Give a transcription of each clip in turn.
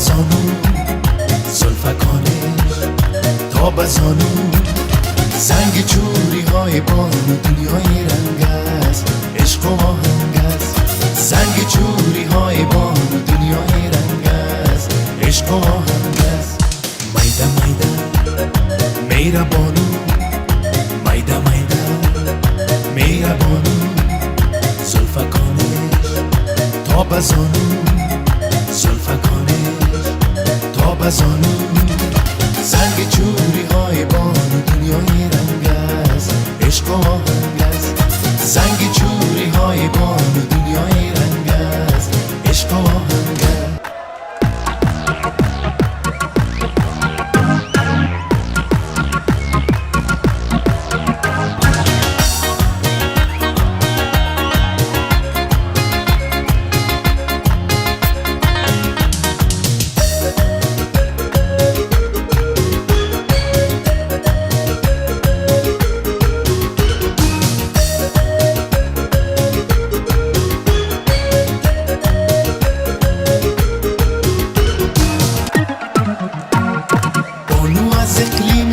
زانو زلفکانش تا به زانو زنگ چوری های بانو دنیای رنگ است عشق و آهنگ است زنگ چوری های بانو دنیای رنگ است عشق و آهنگ است میده میده میره بانو میده میده میره بانو زلفکانش تا به زانو زلفکانش تا به زانو زنگ چوری های بانو دنیای رنگ است عشق و آهنگ است زنگ چوری های بانو دنیای رنگ است عشق و آهنگ است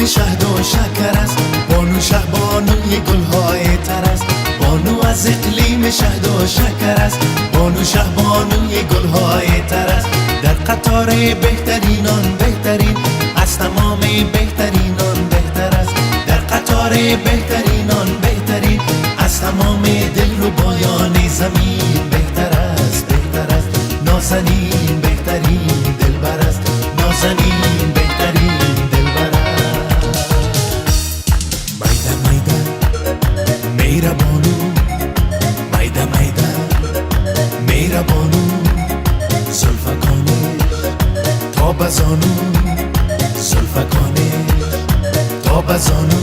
شهد و شکر است بانو شهبانوی گلهای تر است بانو از اقلیم شهد و شکر است بانو شهبانوی گلهای تر است در قطار بهترینان بهترین از تمام بهترینان بهتر است در قطار بهترینان بهترین از تمام دل رو بایان زمین بهتر است بهتر است نازنین بهترین دلبر است نازنین بهترین میره بانو میده میده میره بانو زلفکانش تا به زانو زلفکانش تا به زانو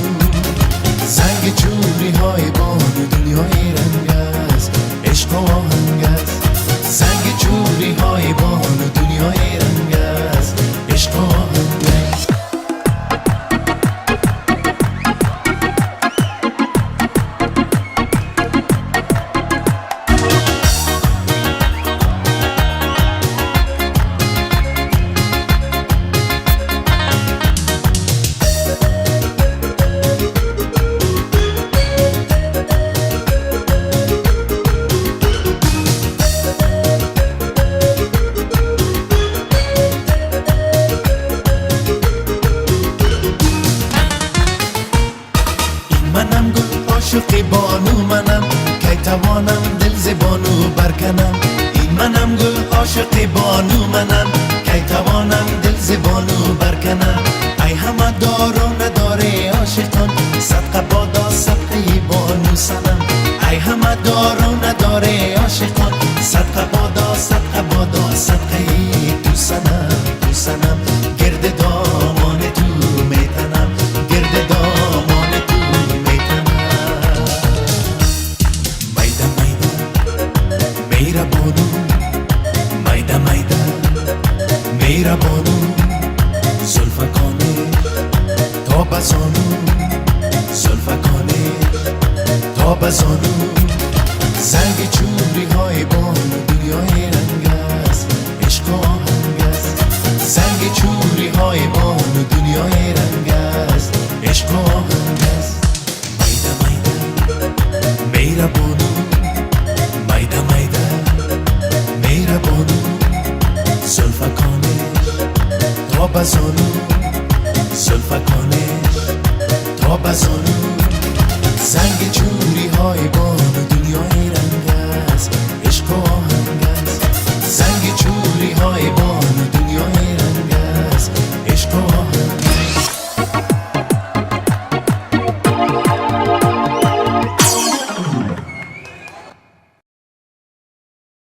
زنگ چوری های بانو دنیای رنگ است عشق و آهنگ است زنگ چوری های بانو دنیای رنگ است عشق و آهنگ است منم گل عاشق بانو منم کی توانم دل ز بانو برکنم این منم گل عاشق بانو منم کی توانم دل ز بانو برکنم ای همه دار و نداره عاشقان صدقه بادا صدقه بانو سنم ای همه دار و نداره عاشقان صدقه بادا صدقه تو سنم تو سنم گرد دامان تو میتنم گرد دامان تو میره بانو میده میده میره بانو زلفکانش تا به زانو زلفکانش تا به زانو زنگ چوری های بانو دنیای رنگ است عشق و آهنگ است زنگ چوری های بانو دنیای رنگ است عشق و آهنگ است میده میده میره بانو میده میده میره بانو زلفکانش تا به زانو زلفکانش تا به زانو زنگ چوری های بانو دنیای رنگ است عشق و آهنگ است زنگ چوری های بانو